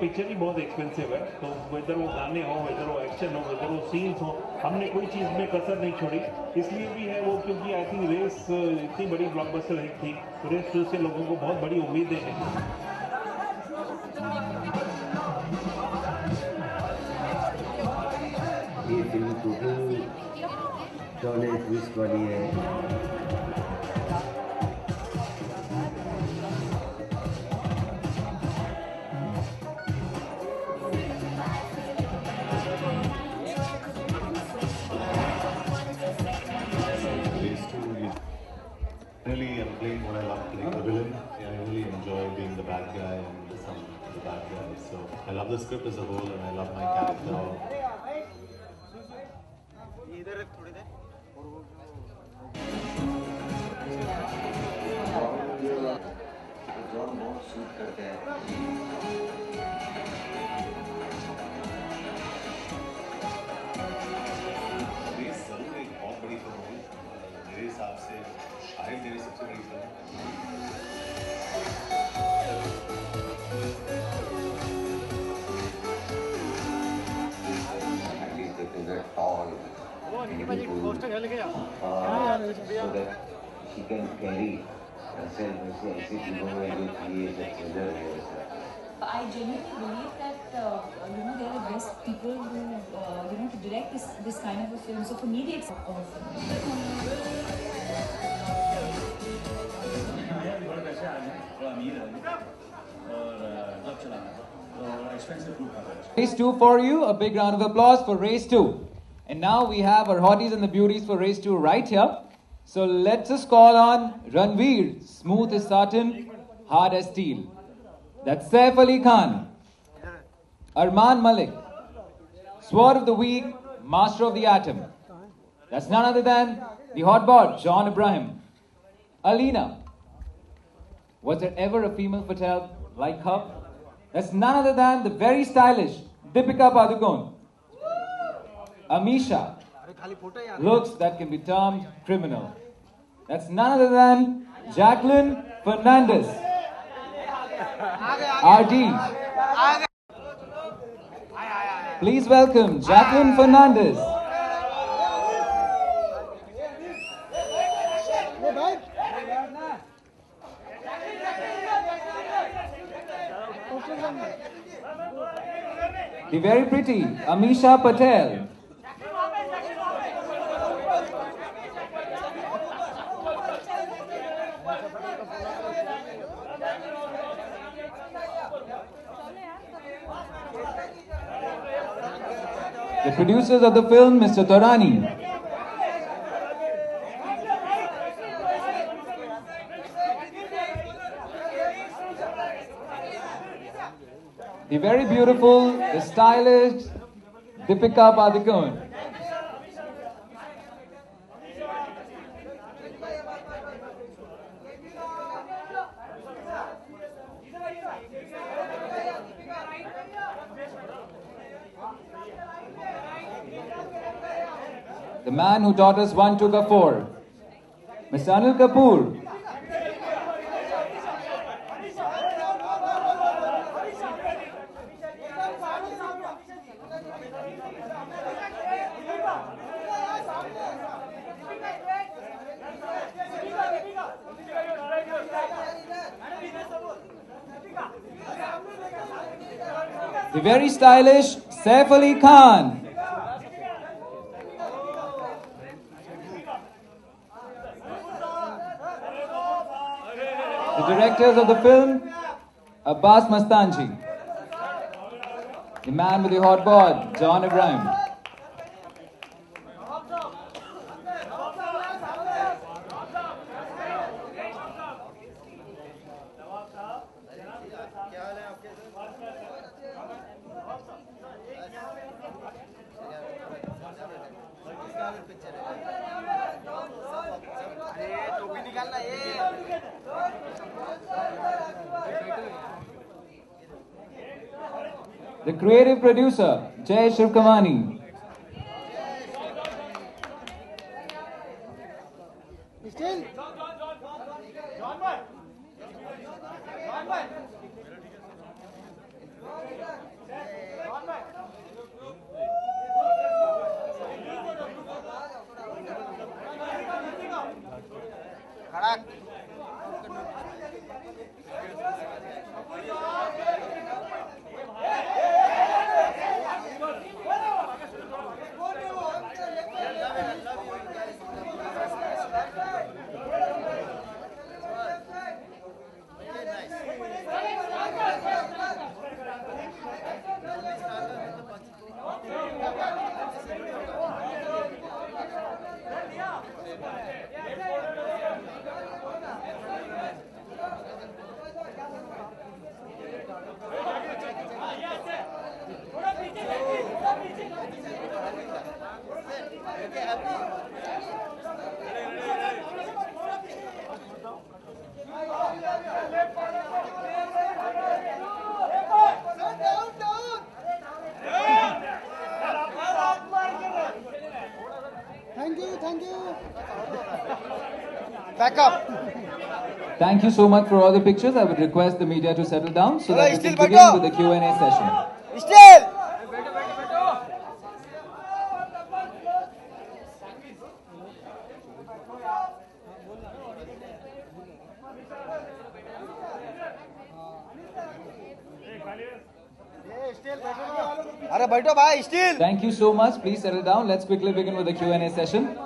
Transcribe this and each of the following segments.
Picture ही बहुत expensive है, तो वेदर वो गाने हो, वेदर वो एक्शन हो, वेदर वो सीन्स हो, हमने कोई चीज़ में कसर नहीं छोड़ी। इसलिए भी है वो क्योंकि आई थिंक रेस इतनी बड़ी ब्लॉकबस्टर हिट थी, रेस 2 से लोगों को बहुत बड़ी उम्मीदें हैं। ये film total turn and twist वाली है। Really, I'm playing what I love, playing the villain. Yeah, I really enjoy being the bad guy and the bad guy. So I love the script as a whole, and I love my character. मेरे हिसाब से शायद मेरी सबसे बड़ी film so that she can carry herself ऐसे फिल्मों में जो थी ऐसे थ्रिलर है ऐसा। I genuinely believe that they are the best people who to direct this kind of a film. So for me, it's Race 2 for you. A big round of applause for Race 2. And now we have our hotties and the beauties for Race 2 right here. So let's just call on Ranveer, smooth as satin, hard as steel. That's Saif Ali Khan. Arman Malik, sword of the week, master of the atom. That's none other than the hotbot, John Abraham. Alina, was there ever a female Patel like her? That's none other than the very stylish Deepika Padukone. Amisha, looks that can be termed criminal. That's none other than Jacqueline Fernandez. RD. Please welcome Jacqueline Fernandez. The very pretty Amisha Patel. The producers of the film, Mr. Torani. The very beautiful, the stylish Deepika Padukone. The man who taught us 1, 2, 4. Mr. Anil Kapoor. The very stylish Saif Ali Khan. The directors of the film, Abbas Mastanji. The man with the hot bod, John Abraham. The creative producer, Jay Shivkamani. Thank you. Back up. Thank you so much for all the pictures. I would request the media to settle down so that we can Still begin with the Q&A session. Still. अरे बैठो भाई steel. Thank you so much. Please settle down. Let's quickly begin with the Q&A session.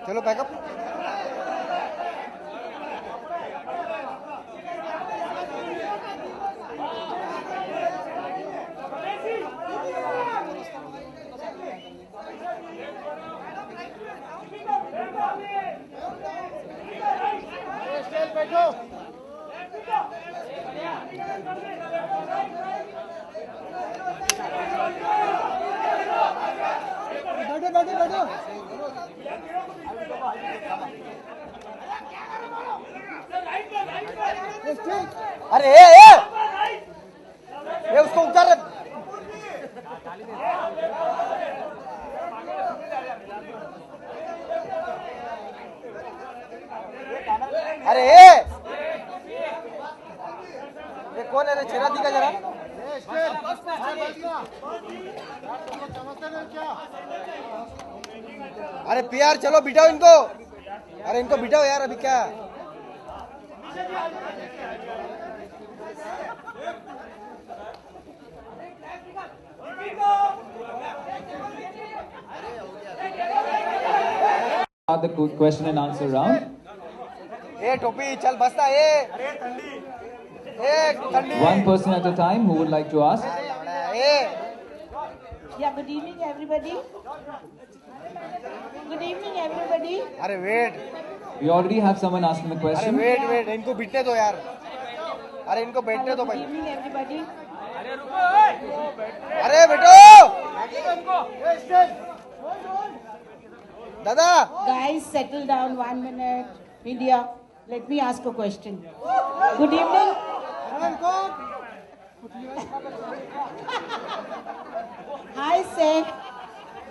चलो backup. अरे ये उसको उतार. अरे ये कौन है रे? चेहरा दिखा जरा. अरे प्यार चलो बिठाओ इनको. अरे इनको बिठाओ यार. अभी क्या The question and answer round. ए टोपी चल बसता. ए ठंडी. One person at a time who would like to ask. Yeah, good evening, everybody. Good evening, everybody. अरे wait. We already have someone asking the अरे question. वेट इनको बिठने दो यार. अरे इनको बैठने दो Good पहले. evening, everybody. अरे बेटो दादा. Guys, settle down 1 minute. Media, let me ask a question. Good evening. Hi, Saif.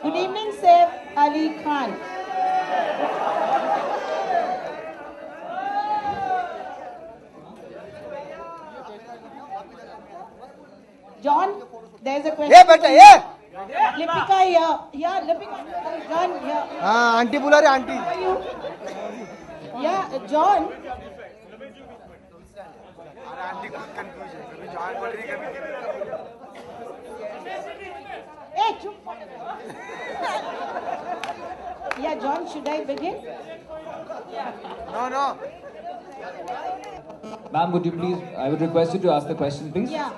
Good evening, Saif Ali Khan. John, there's a question. ए बेटा ए. Lipika here. Yeah, Lipika. John here. हाँ aunty बुला रहे aunty. How are you? Yeah, John. Hey, chup. Yeah, John, should I begin? No. Ma'am, would you please, I would request you to ask the question, please. Yeah,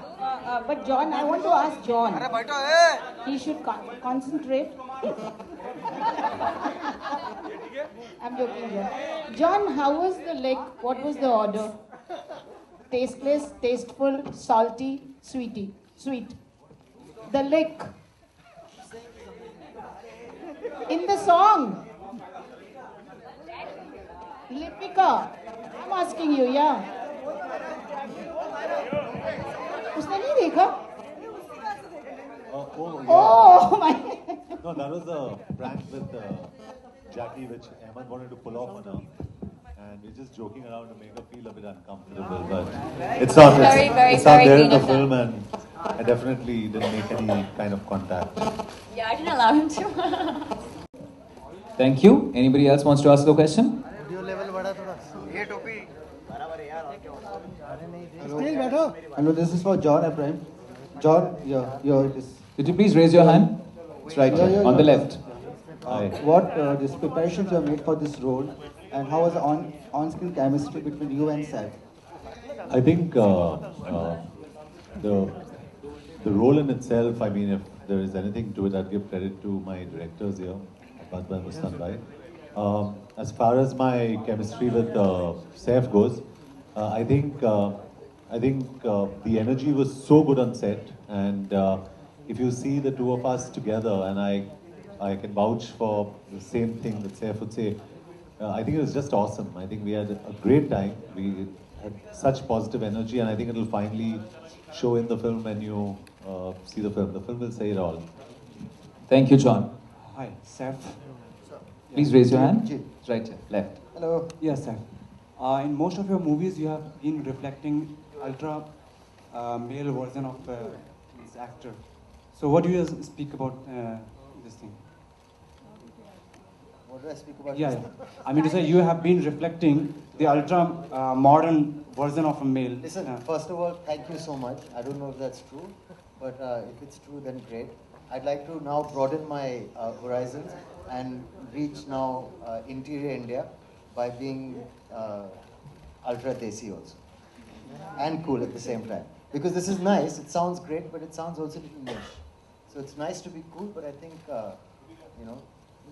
but John, I want to ask John. अरे बैठो ए. He should concentrate. I'm joking, John. John, how was the lick? What was the order? Tasteless, tasteful, salty, sweet. The lick. In the song. Lipika, I'm asking you, yeah. उसने नहीं देखा? Oh, Oh my. No, that was a prank with Jackie, which Ahmed wanted to pull off on her. And we're just joking around to make her feel a bit uncomfortable, but it's not, Very, very, it's not very there in clean the of film, and I definitely didn't make any kind of contact. Yeah, I didn't allow him to. Thank you. Anybody else wants to ask a question? Hello, this is for John Abraham. John, this. Could you please raise your hand? It's right here, on the left. What this preparations you have made for this role, and how was the on-screen chemistry between you and Saif? I think the role in itself, I mean, if there is anything to it, I'd give credit to my directors here, Abad Bhai, Mustan Bhai. As far as my chemistry with Saif goes, I think the energy was so good on set, and if you see the two of us together, and I can vouch for the same thing that Saif would say, I think it was just awesome. I think we had a great time. We had such positive energy, and I think it will finally show in the film when you see the film. The film will say it all. Thank you, John. Hi, Saif. Please raise your hand. Jit. It's right here, left. Hello. Yes, Saif. In most of your movies, you have been reflecting ultra male version of this actor. So, what do you speak about this thing? What do I speak about? Yeah, I mean to say you have been reflecting the ultra modern version of a male. Listen, first of all, thank you so much. I don't know if that's true, but if it's true, then great. I'd like to now broaden my horizons and reach now interior India by being ultra desi also. And cool at the same time. Because this is nice, it sounds great, but it sounds also a little niche. So it's nice to be cool, but I think,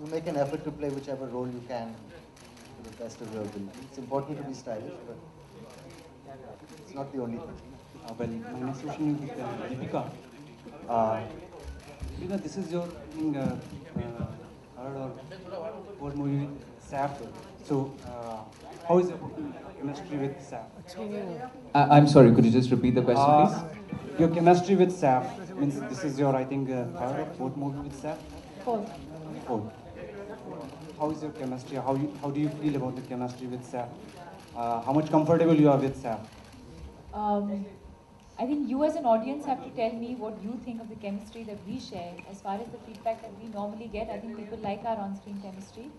you make an effort to play whichever role you can to the best of your ability. It's important to be stylish, but it's not the only thing. Well, my next question is with Deepika. This is your third or fourth movie with Saif. So, how is your chemistry with Saif? I'm sorry, could you just repeat the question, please? Your chemistry with Saif means this is your, I think, third or fourth movie with Saif? Fourth. Fourth. How is your chemistry? How do you feel about the chemistry with Saif? How much comfortable you are with Saif? I think you as an audience have to tell me what you think of the chemistry that we share. As far as the feedback that we normally get, I think people like our on-screen chemistry.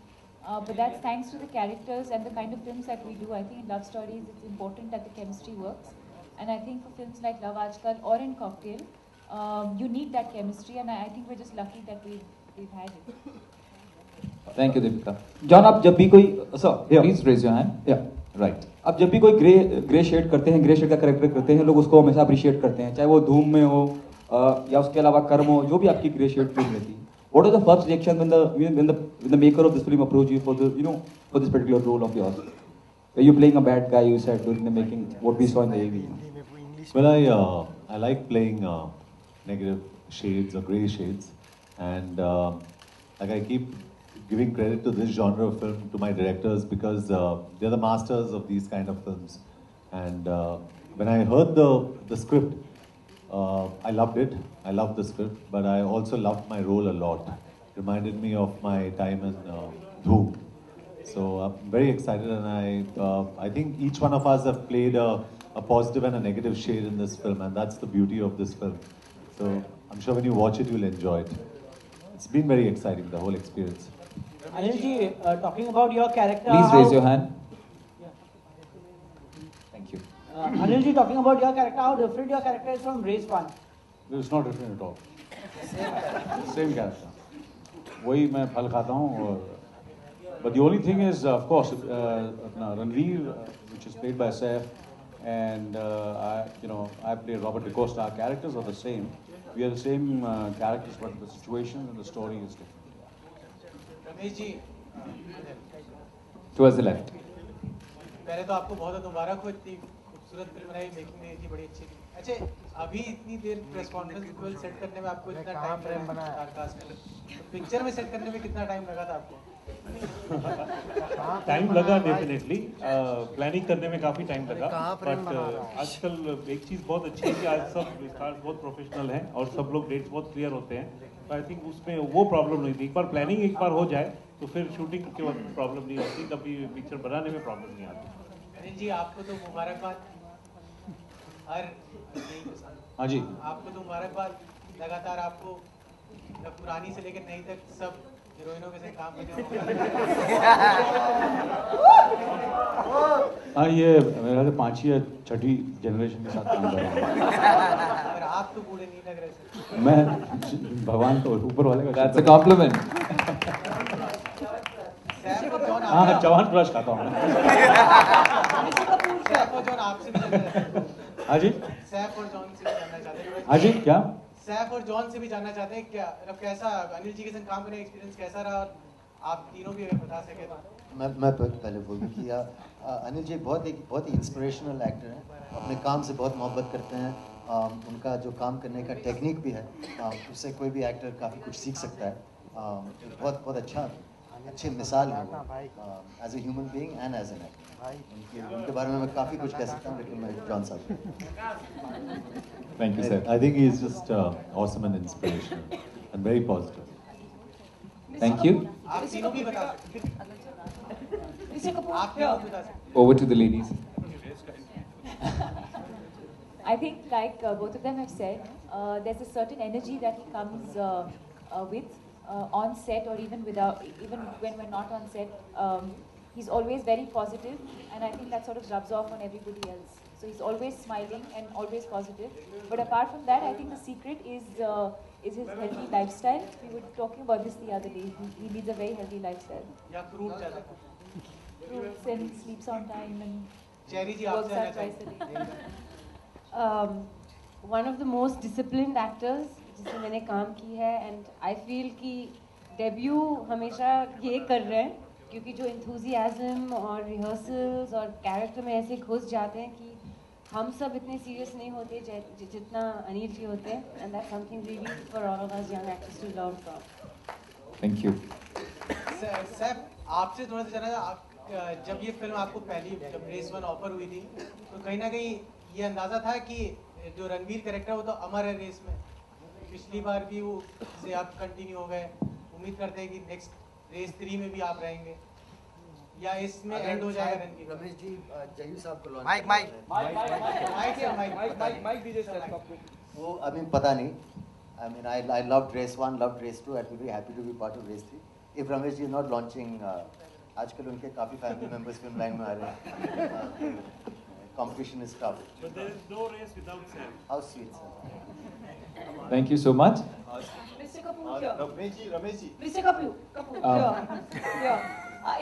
But that's thanks to the characters and the kind of films that we do. I think in love stories, it's important that the chemistry works. And I think for films like Love Aajkal or in Cocktail, you need that chemistry. And I think we're just lucky that we've had it. Thank you, Deepika. John, आप जब भी कोई Please raise your hand. Right. आप जब भी कोई grey shade करते हैं, ग्रे शेड का कैरेक्टर करते हैं, लोग उसको हमेशा अप्रिशिएट करते हैं, चाहे वो धूम में हो या उसके अलावा कर्म हो, जो भी आपकी ग्रे शेड फिल्म रहती है. What was the first reaction when the maker of this film approached you for for this particular role of yours? Were you playing a bad guy? You said during the making, what we saw in the AV. Well, I like playing negative shades or grey shades, and like I keep giving credit to this genre of film to my directors because they're the masters of these kind of films. And when I heard the script, I loved it. I loved the script, but I also loved my role a lot. Reminded me of my time in Dhoom. So I'm very excited, and I think each one of us have played a positive and a negative shade in this film, and that's the beauty of this film. So I'm sure when you watch it, you'll enjoy it. It's been very exciting, the whole experience. Anilji, talking about your character. Please raise your hand. Thank you. Anilji, talking about your character, how different your character is from Race 1? It's not different at all. Same character. वही मैं फल खाता हूँ. But the only thing is, of course, Ranveer, which is played by Saif, and I play Robert DeCosta. Our characters are the same. We are the same characters, but the situation and the story is different. Ramesh ji, Towards the left. पहले तो आपको बहुत मुबारक हो, इतनी खूबसूरत film बनाई, making में इतनी बड़ी अच्छी थी. अच्छा, अभी इतनी देर प्रेस कॉन्फ्रेंस विजुअल सेट करने में आपको इतना टाइम लगा, पिक्चर में सेट करने में कितना टाइम लगा था आपको? टाइम लगा डेफिनेटली, प्लानिंग करने में काफ़ी टाइम लगा, बट आजकल एक चीज़ बहुत अच्छी है कि आज सब स्टार्स बहुत प्रोफेशनल हैं और सब लोग डेट्स बहुत क्लियर होते हैं. तो आई थिंक उसमें वो प्रॉब्लम नहीं थी. एक बार प्लानिंग एक बार हो जाए तो फिर शूटिंग के वक्त प्रॉब्लम नहीं होती, कभी पिक्चर बनाने में प्रॉब्लम नहीं आती। अनिल जी आपको तो मुबारकबाद, हर हाँ जी, आपको तो मुबारकबाद, लगातार आपको पुरानी से लेकर नई तक सब हीरोइनों के साथ काम करने। हाँ ये मेरा तो 5वीं या 6वीं जनरेशन के साथ काम कर रहा हूँ। और आप तो बूढ़े नहीं लग रहे। मैं भगवान को ऊपर वाले का That's a compliment. हाँ च्यवनप्राश खाता हूँ। सैफ और जॉन आपसे भी जानना चाहते हैं। हाँ जी, सैफ और जॉन से भी जानना चाहते हैं। हाँ जी, क्या? सैफ और जॉन से भी जानना चाहते हैं क्या मतलब कैसा अनिल जी के साथ काम करने का एक्सपीरियंस कैसा रहा, और आप तीनों भी अगर बता सके तो। मैं पहले बोल दूं कि अनिल जी बहुत ही इंस्पिरेशनल एक्टर हैं, अपने काम से बहुत मोहब्बत करते हैं। उनका जो काम करने का टेक्निक भी है, उससे कोई भी एक्टर काफ़ी कुछ सीख सकता है। बहुत अच्छी मिसाल है वो as a human being and as an actor. उनके बारे में मैं काफ़ी कुछ कह सकता हूँ, लेकिन मैं जॉन साहब। Thank you, sir. I think he is just awesome and inspirational and very positive. Thank you. आप तीनों भी बता सकते हैं। आप तीनों भी बता सकते हैं। Over to the ladies. I think, like both of them have said, there's a certain energy that he comes with on set, or even when we're not on set. He's always very positive, and I think that sort of rubs off on everybody else. So he's always smiling and always positive. But apart from that, I think the secret is his healthy lifestyle. We were talking about this the other day. He leads a very healthy lifestyle. या fruit ज़्यादा। Fruits and sleeps on time and चेरी जी works आपसे out twice a day. One of the most disciplined actors जिससे मैंने काम की है, and I feel कि डेब्यू हमेशा ये कर रहे हैं क्योंकि जो enthusiasm और rehearsals और character में ऐसे घुस जाते हैं कि हम सब इतने serious नहीं होते जितना अनिल जी होते हैं, and that's something really for all of us young actors to learn from. Thank you. Saif आपसे थोड़ा सा जाना था, जब ये फिल्म आपको जब रेस 1 ऑफर हुई थी तो कहीं ना कहीं ये अंदाजा था कि जो रणवीर कैरेक्टर वो तो अमर है रेस में, पिछली बार भी वो से आप कंटिन्यू हो गए, उम्मीद करते हैं कि नेक्स्ट रेस 3 में भी आप रहेंगे या इसमें एंड हो जाएगा रणवीर? रमेश जी जयू साहब को लॉन्च माइक दीजिए सर। वो अभी पता नहीं। I mean, I loved race 1, loved race 2. I'd be very happy to be part of race 3. If Ramesh ji is not launching, आजकल उनके काफी family members फिल्म लाइन में आ रहे हैं। Competition is tough. But there is no race without Sam. How sweet, sir. Thank you so much. Mr. Kapoor here. Ramesh ji. Mr. Kapoor here.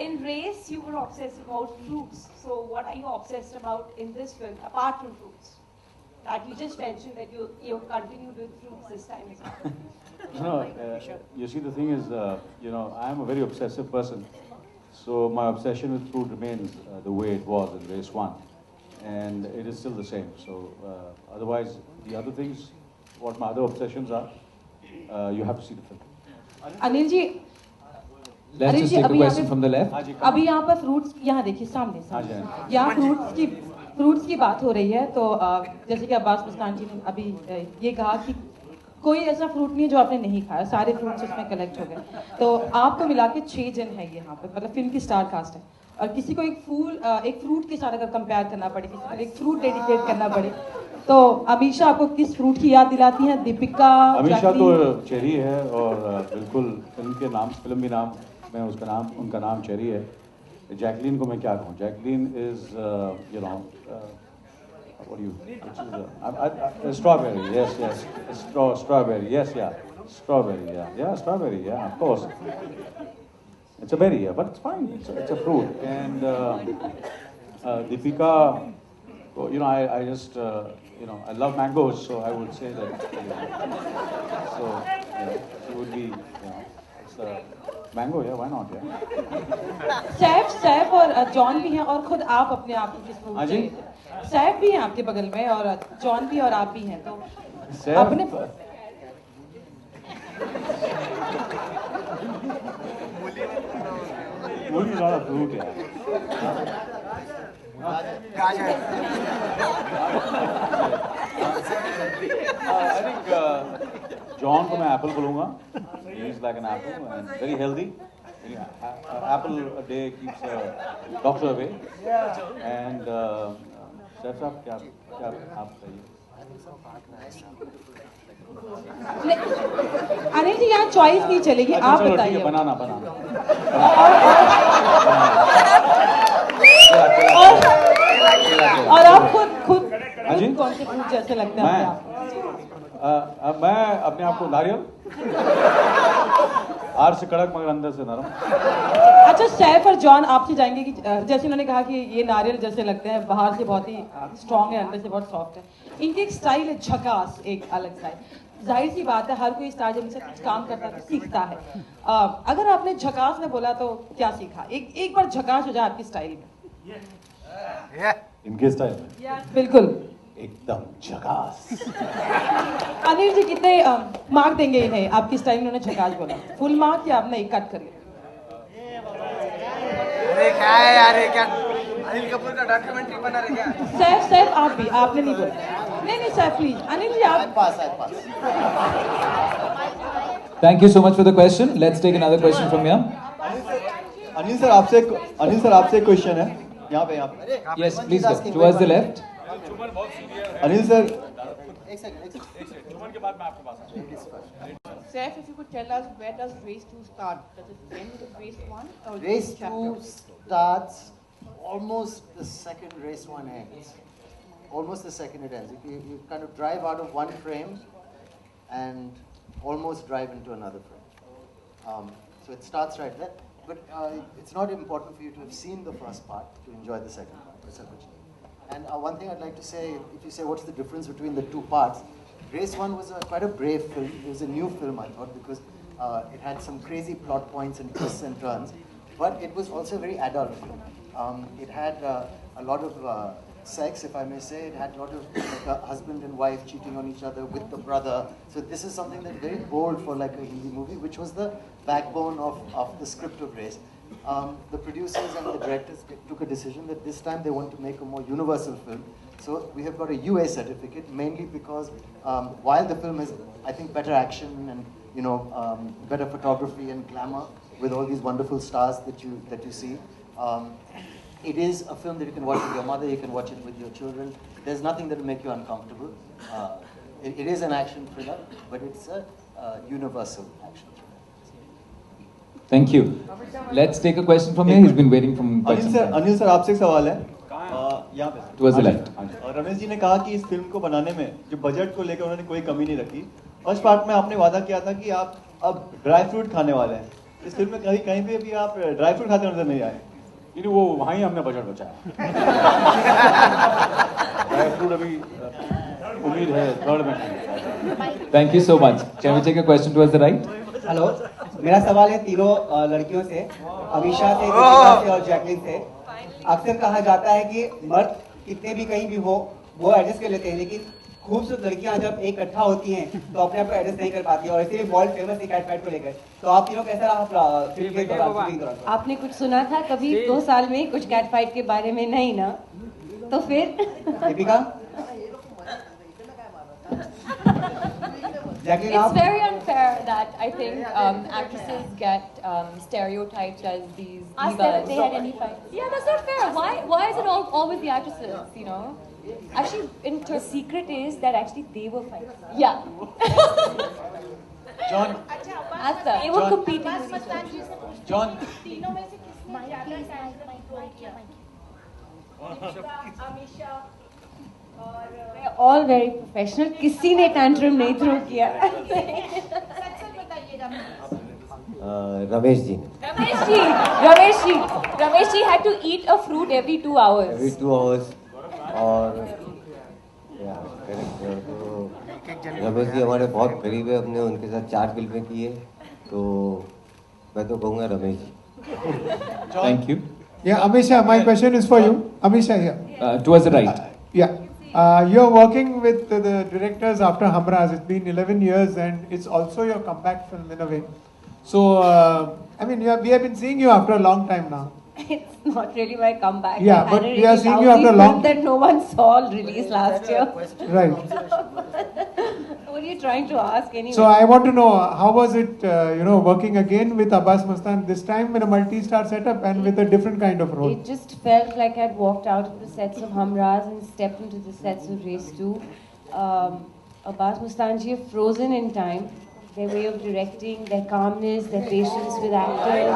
In Race, you were obsessed about fruits. So, what are you obsessed about in this film, apart from fruits? That you just mentioned that you continued with fruits this time as well. You see, the thing is, I am a very obsessive person. So my obsession with food remains the way it was in race 1. And it is still the same. So otherwise, the other things, what my other obsessions are, you have to see the film. Anil ji, Let's just take a question from the left. अभी यहाँ पर fruits, यहाँ देखिए सामने यहाँ fruits की बात हो रही है, तो जैसे कि अब्बास मुस्कान जी ने अभी ये कहा कि कोई ऐसा फ्रूट नहीं है जो आपने नहीं खाया, सारे फ्रूट्स उसमें कलेक्ट हो गए। तो आपको मिला के 6 जन है यहाँ पे, मतलब फिल्म की स्टार कास्ट है, और किसी को एक फ्रूट के साथ अगर कंपेयर करना पड़े, किसी को एक फ्रूट डेडिकेट करना पड़े, तो अमीशा आपको किस फ्रूट की याद दिलाती हैं? दीपिका, अमीशा तो चेरी है, और बिल्कुल फिल्म भी नाम में उनका नाम चेरी है। जैकलीन को मैं क्या कहूँ? Jacqueline is what do you? Strawberry, yes. Strawberry, yes, yeah. Strawberry, yeah, strawberry, yeah, of course. It's a berry, yeah, but it's fine. It's a fruit. And Deepika, I just, I love mangoes, so I would say that. She would be, it's a mango, yeah, why not, yeah. Saif और John भी हैं, और खुद आप अपने आप को किस फ्रूट से? सैफ भी हैं आपके बगल में, और जॉन भी, और आप भी हैं, तो अपने मूली not a fruit, yeah. I think John को मैं apple बोलूँगा. He is like an apple and very healthy. apple a day keeps a doctor away. And Saif साहब क्या आप बताइए? अनिल जी यहाँ चॉइस नहीं चलेगी, अच्छा, आप चलो, ठीक बताइए। है, बनाना। और आप खुद हाँ जी? कौन से फ्रूट जैसे लगते हैं मैं अपने आप को नारियल, आर से कड़क मगर अंदर से नरम। अच्छा, सैफ और जॉन आपसे जाएंगे कि जैसे उन्होंने कहा कि ये नारियल जैसे लगते हैं, बाहर से बहुत ही स्ट्रॉन्ग है, अंदर से बहुत सॉफ्ट है। इनकी एक स्टाइल है झकास, एक अलग स्टाइल। जाहिर सी बात है, हर कोई स्टार जब इनसे कुछ काम करता है तो सीखता है। अगर आपने झकास में बोला तो क्या सीखा? एक बार झकास हो जाए आपकी स्टाइल में। इनके स्टाइल में बिल्कुल एकदम झकास। अनिल जी कितने मार्क देंगे इन्हें? आपकी स्टाइल में उन्होंने झकास बोला, फुल मार्क या आपने एक कट कर लिया? अरे क्या है यार, ये क्या अनिल कपूर का डॉक्यूमेंट्री बना रहे क्या? सैफ आप भी, आपने नहीं बोला। नहीं सैफ प्लीज। अनिल जी आप पास। Thank you so much for the question. Let's take another question from here. Anil sir आपसे एक क्वेश्चन है यहाँ पे। Yes, please go towards the left. Anil sir, Saif, if you could tell us, where does race 2 start? Does it end with race 1? Or Race chapter? 2 starts almost the second race 1 ends. Almost the second it ends. You kind of drive out of one frame and almost drive into another frame. So it starts right there. But it's not important for you to have seen the first part to enjoy the second part. And one thing I'd like to say, if you say what's the difference between the two parts, Race 1 was quite a brave film. It was a new film, I thought, because it had some crazy plot points and twists and turns. But it was also a very adult film. It had a lot of sex, if I may say. It had a lot of like a husband and wife cheating on each other with the brother. So this is something that's very bold for like a Hindi movie, which was the backbone of the script of Race. The producers and the directors took a decision that this time they want to make a more universal film. So we have got a UA certificate, mainly because while the film has, I think, better action and better photography and glamour with all these wonderful stars that you see, it is a film that you can watch with your mother, you can watch it with your children. There's nothing that will make you uncomfortable. It is an action thriller, but it's a universal action thriller. Thank you. Let's take a question from here. He's been waiting from quite some time. Anil sir आपसे एक सवाल है यहाँ पे। Towards the left. Ramesh ji ने कहा कि इस फिल्म को बनाने में जो बजट को लेकर उन्होंने कोई कमी नहीं रखी। फर्स्ट पार्ट में आपने वादा किया था कि आप अब ड्राई फ्रूट खाने वाले हैं। इस फिल्म में कहीं पे भी आप ड्राई फ्रूट खाते नजर नहीं आए। वो वहाँ ही हमने बजट बचाया। ड्राई फ्रूट अभी उम्मीद है थर्ड में। Thank you so much. Can we take a question towards the right? Hello, मेरा सवाल है तीनों लड़कियों से, अमीशा से, दीपिका से और जैकलिन से। अक्सर कहा जाता है कि मर्द कितने भी कहीं भी हो वो एडजस्ट कर लेते हैं, लेकिन खूबसूरत लड़कियां जब इकट्ठा होती हैं तो अपने आप को एडजस्ट नहीं कर पाती, और इसीलिए वर्ल्ड फेमस है कैट फाइट को लेकर। तो आप तीनों कैसा फिल्म के दौरान? आपने कुछ सुना था कभी 2 साल में कुछ कैट फाइट के बारे में? नहीं ना, तो फिर Deepika? It's very unfair that I think actresses get stereotyped as these Ask them if they had any fights. Yeah, that's not fair. Why is it always the actresses? Actually, the secret is that actually they were fighting. Yeah. John. Ask them. They were competing with each other. John. तीनों में से किसने ज्यादा time किया? Amisha They're all very professional. किसी ने tantrum नहीं throw किया। रमेश जी ने। Ramesh ji had to eat a fruit every 2 hours. Every 2 hours और रमेश जी हमारे बहुत करीब है, हमने उनके साथ 4 फिल्में की है, तो मैं तो कहूँगा Ramesh ji. Thank you. Yeah, Amisha, my question is for you. Amisha here. Towards the right. Yeah. You're working with the directors after Hamraz. It's been 11 years and it's also your comeback film in a way. So, I mean, we have been seeing you after a long time now. It's not really my comeback. Yeah, but we are seeing you after a long that no one saw released last year. Right. What are you trying to ask anyway? So I want to know how was it, working again with Abbas Mustan this time in a multi-star setup and with a different kind of role. It just felt like I'd walked out of the sets of Hamraz and stepped into the sets of Race 2. Abbas Mustanji are frozen in time. Their way of directing, their calmness, their patience with actors.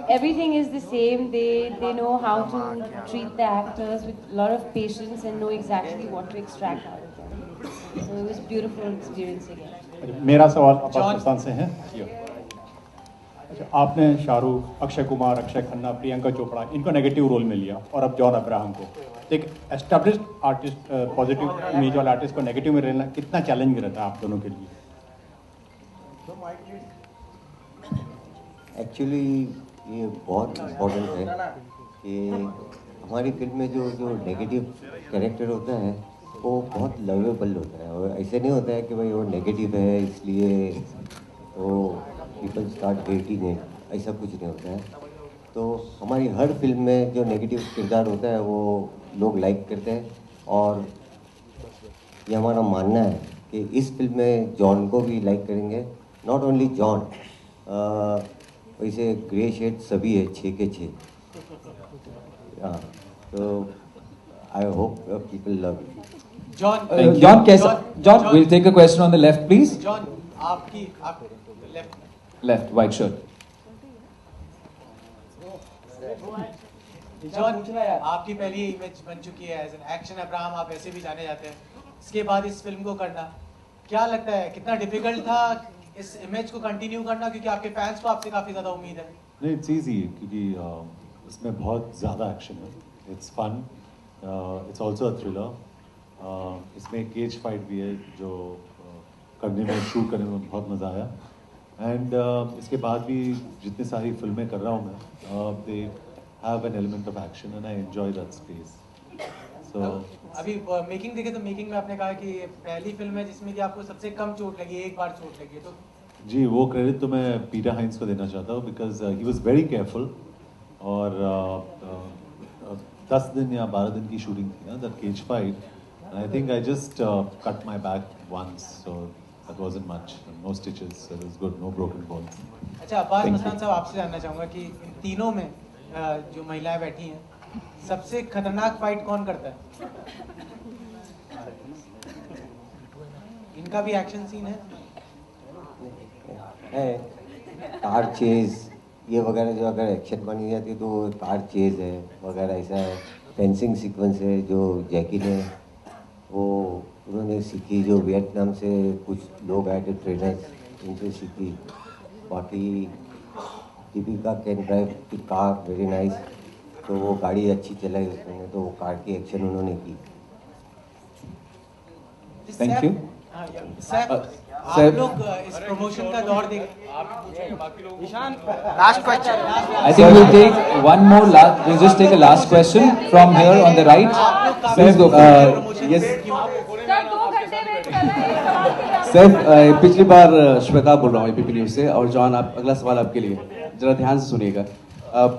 Everything is the same. They know how to treat the actors with a lot of patience and know exactly what to extract out of them. So it was a beautiful experience again. मेरा सवाल अब्बास मुस्तान से है। अच्छा, आपने शाहरुख, अक्षय कुमार, अक्षय खन्ना, प्रियंका चोपड़ा इनको negative role में लिया और अब जॉन अब्राहम को, एक एस्टेब्लिश्ड आर्टिस्ट, पॉजिटिव इमेज वाला आर्टिस्ट को नेगेटिव में रहना कितना चैलेंजिंग रहता है आप दोनों के लिए? एक्चुअली ये बहुत इम्पोर्टेंट है कि हमारी फिल्म में जो नेगेटिव कैरेक्टर होता है वो बहुत लवेबल होता है, और ऐसे नहीं होता है कि भाई वो नेगेटिव है इसलिए तो पीपल स्टार्ट हेटिंग इट, ऐसा कुछ नहीं होता है। तो हमारी हर फिल्म में जो नेगेटिव किरदार होता है वो लोग लाइक करते हैं, और ये हमारा मानना है कि इस फिल्म में जॉन को भी लाइक करेंगे। नॉट ओनली जॉन, वैसे ग्रे शेड सभी है 6 के 6। हाँ, तो I hope people love it. John, we'll take a question on the left, please. John, आप Left, white shirt. जॉन, आपकी पहली इमेज बन चुकी है एज एन एक्शन अब्राहम, आप ऐसे भी जाने जाते हैं। इसके बाद इस फिल्म को करना क्या लगता है, कितना डिफिकल्ट था इस इमेज को कंटिन्यू करना, क्योंकि आपके फैंस को आपसे काफी ज्यादा उम्मीद है? नहीं, इट्स इजी क्योंकि इसमें बहुत ज़्यादा एक्शन है, it's fun, it's also a thriller. इसमें केज फाइट भी है जो करने में, शूट करने में बहुत मज़ा आया। एंड इसके बाद भी जितनी सारी फिल्में कर रहा हूँ मैं, they have an element of action and I enjoy that space. So अभी मेकिंग देखे तो मेकिंग में आपने कहा कि पहली फिल्म है जिसमें कि आपको सबसे कम चोट लगी, एक बार चोट लगी, तो जी वो क्रेडिट तो मैं पीटर हाइंस को देना चाहता हूँ, because he was very careful. और 10 दिन या 12 दिन की शूटिंग थी ना, that cage fight, I think I just cut my back once, so that wasn't much. No stitches, so it was good. No broken bones. अच्छा, अब्बास मुस्तान साहब, आपसे जानना चाहूँगा कि इन तीनों में जो महिलाएं बैठी हैं, सबसे खतरनाक फाइट कौन करता है? इनका भी एक्शन सीन है, कार चेज ये वगैरह, जो अगर एक्शन बनी जाती है तो कार चेज है वगैरह, ऐसा है। फेंसिंग सीक्वेंस है जो जैकी ने वो उन्होंने सीखी, जो वियतनाम से कुछ लोग आए थे ट्रेनर्स, उनसे सीखी। बाकी दीपिका कैन ड्राइव की कार वेरी नाइस, तो वो गाड़ी अच्छी चलाई उसने, तो वो कार की एक्शन उन्होंने की। Thank you. आप लोग इस प्रमोशन का दौर देख, last question. I think we'll take one more last. We'll just take a last question from here on the right. Please go. Yes. Saif, पिछली बार श्वेता बोल रहा हूँ APP न्यूज़ से, और जॉन आप, अगला सवाल आपके लिए, जरा ध्यान से सुनिएगा।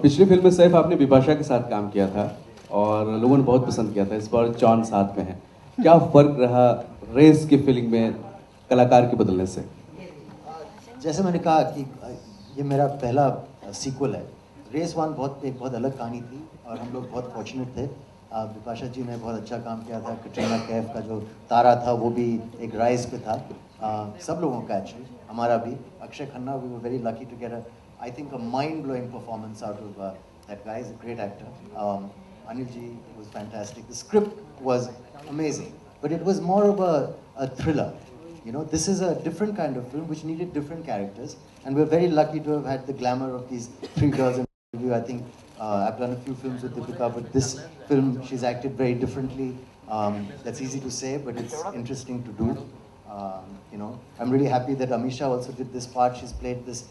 पिछली फिल्म में सैफ आपने बिपाशा के साथ काम किया था और लोगों ने बहुत पसंद किया था। इस बार जॉन साथ में है, क्या फर्क रहा रेस की फिल्म में कलाकार के बदलने से? जैसे मैंने कहा कि ये मेरा पहला सीक्वल है। रेस 1 एक बहुत अलग कहानी थी और हम लोग बहुत फॉर्चुनेट थे। बिपाशा जी ने बहुत अच्छा काम किया था। कटरीना कैफ का जो तारा था वो भी एक राइज पे था, सब लोगों का एक्चुअली, हमारा भी। Akshaye Khanna, we were very lucky to get I think a mind blowing performance out of that guy, is a great actor. Anil ji was fantastic. The script was amazing, but it was more of a thriller. You know, this is a different kind of film which needed different characters, and we're very lucky to have had the glamour of these 3 girls in review. I think I've done a few films with Deepika, but this film she's acted very differently. That's easy to say, but it's interesting to do. You know, I'm really happy that Amisha also did this part. She's played this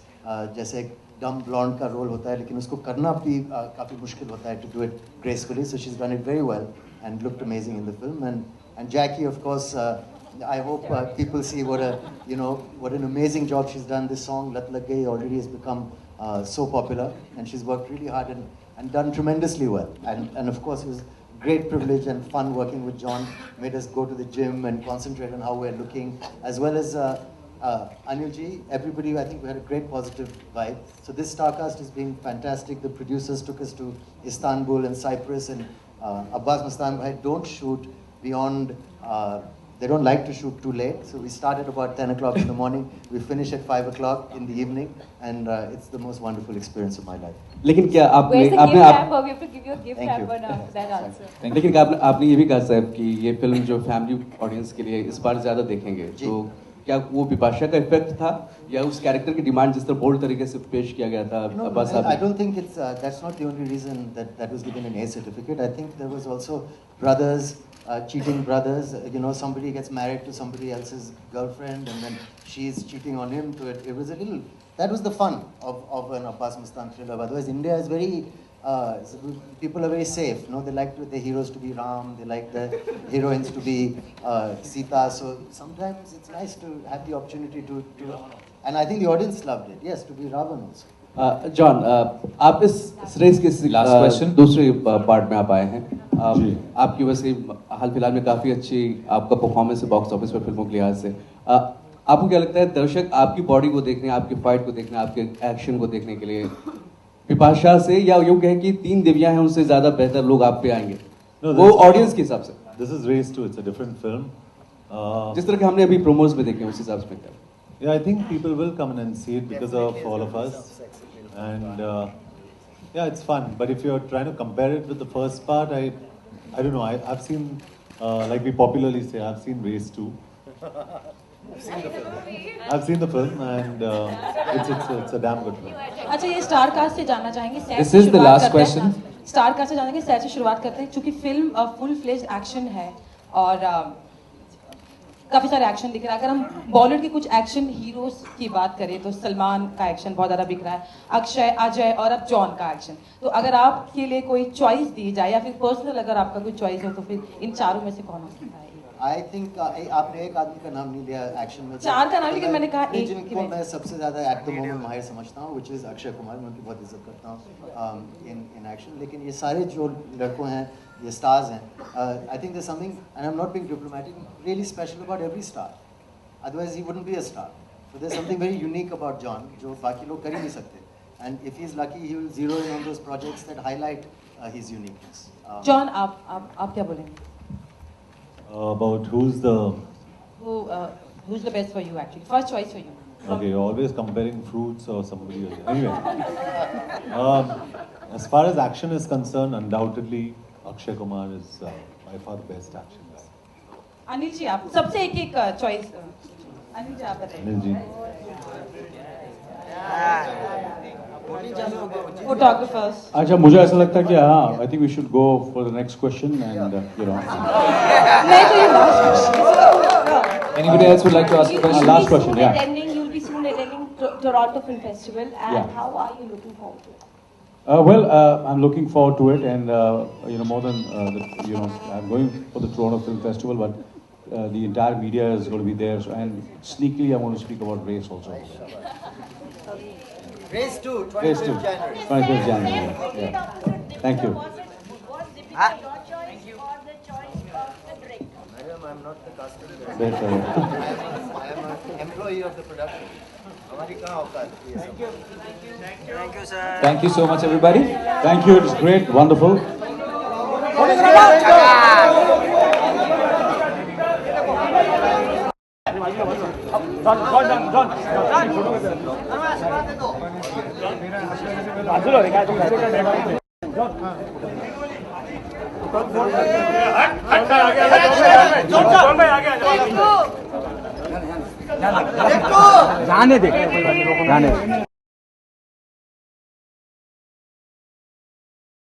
जैसे डम blonde का role होता है, लेकिन उसको करना भी काफ़ी मुश्किल होता है, to do it gracefully. So she's done it very well and looked amazing in the film. And Jackie, of course, I hope people see what an amazing job she's done. This song Lat Lag Gayi already has become so popular, and she's worked really hard and done tremendously well. And of course it was great privilege and fun working with John. Made us go to the gym and concentrate on how we're looking, as well as Anilji, everybody. I think we had a great positive vibe. So this Starcast has been fantastic. The producers took us to Istanbul and Cyprus, and Abbas Mustan bhai don't shoot beyond. They don't like to shoot too late, so we start at about 10 o'clock in the morning. We finish at 5 o'clock in the evening, and it's the most wonderful experience of my life. लेकिन क्या आपने Where's the आपने gift आप hamper? We have to give you a gift Thank you. hamper now for that answer. लेकिन क्या आपने ये भी कहा साहब कि ये फिल्म जो फैमिली ऑडियंस के लिए इस बार ज्यादा देखेंगे, तो क्या वो बिपाशा का इफेक्ट था या उस कैरेक्टर की डिमांड जिस तरह बोल्ड तरीके से पेश किया गया था अब्बास साहब? I don't think it's that's not the only reason that was given an A certificate. I think there was also brothers, cheating brothers. You know, somebody gets married to somebody else's girlfriend, and then she's cheating on him. So it was a little. That was the fun of an Abbas Mustan thriller. Otherwise, India is very. People are very safe. No, they like the heroes to be Ram. They like the heroines to be Sita. So sometimes it's nice to have the opportunity to. And I think the audience loved it. Yes, to be Ravan also. John, आप इस race के last question दूसरे part में आप आए हैं। आपकी वैसे हाल फिलहाल में काफी अच्छी आपका परफॉर्मेंस है बॉक्स ऑफिस पर फिल्मों के लिहाज से। आपको क्या लगता है दर्शक आपकी बॉडी को देखने, आपकी फाइट को देखने, आपके एक्शन को देखने के लिए बिपाशा से, या यूं कहें कि तीन देवियां हैं उनसे ज्यादा बेहतर लोग आप पे आएंगे वो ऑडियंस के हिसाब से? This is Race 2. It's a different film. जिस तरह के हमने अभी प्रोमोज में देखे उस हिसाब से क्या? Yeah, I think people will come in and see it because of all of us, and yeah, it's fun. But if you're trying to compare it with the first part, I don't know. I've seen, like we popularly say, I've seen Race 2. I've seen the film, and it's a damn good film. अच्छा, ये star cast से जानना चाहेंगे। This is the last question. Star cast से जानेंगे, set से शुरुआत करते हैं। चूंकि फिल्म फुल फ्लेज्ड एक्शन है और काफी सारे एक्शन दिख रहा है। अगर हम बॉलीवुड के कुछ एक्शन हीरोज की बात करें तो सलमान का एक्शन बहुत ज्यादा दिख रहा है, अक्षय, अजय और अब जॉन का एक्शन। तो अगर आपके लिए कोई चॉइस दी जाए या फिर पर्सनल अगर आपका कोई चॉइस हो तो फिर इन चारों में से कौन हो सकता है? I think आपने एक आदमी का नाम नहीं लिया एक्शन में। चार का नाम, लेकिन मैंने कहा एक जिनको मैं सबसे ज्यादा एट द मोमेंट माहिर समझता हूँ, which is अक्षय कुमार। मैं उनकी बहुत इज्जत करता हूँ इन एक्शन। लेकिन ये सारे जो लड़कों हैं, ये स्टार्स हैं, I think there's something, and I'm not being diplomatic, really special about every star. Otherwise he wouldn't be a star. So there's something very unique about John जो बाकी लोग कर ही नहीं सकते. And if he's lucky, he will zero in on those projects that highlight his uniqueness. John, आप क्या बोलेंगे? About who's the best for you actually? First choice for you. Okay, you're always comparing fruits or somebody else. Anyway, as far as action is concerned, undoubtedly Akshay Kumar is by far the best action. Anil ji, आप सबसे एक choice. Anil ji, आप बताइए। Anil ji. Photographers. अच्छा, मुझे ऐसा लगता है कि हाँ, I think we should go for the next question and you know. Anybody else would like to ask a question? Last question, yeah. You'll be soon attending Toronto Film Festival, and Yeah. how are you looking forward to it? Well, I'm looking forward to it, and you know, more than I'm going for the Toronto Film Festival, but the entire media is going to be there, so, and sneakily I want to speak about Race also. Race 2, Race 2, 25th January. Yeah. Thank you. Madam, I'm not the casting That's director. I am an employee of the production. हमारी कहाँ औकात है? Thank you. Thank you, sir. Thank you so much, everybody. Thank you. It's great, wonderful. जाने दे, जाने दे।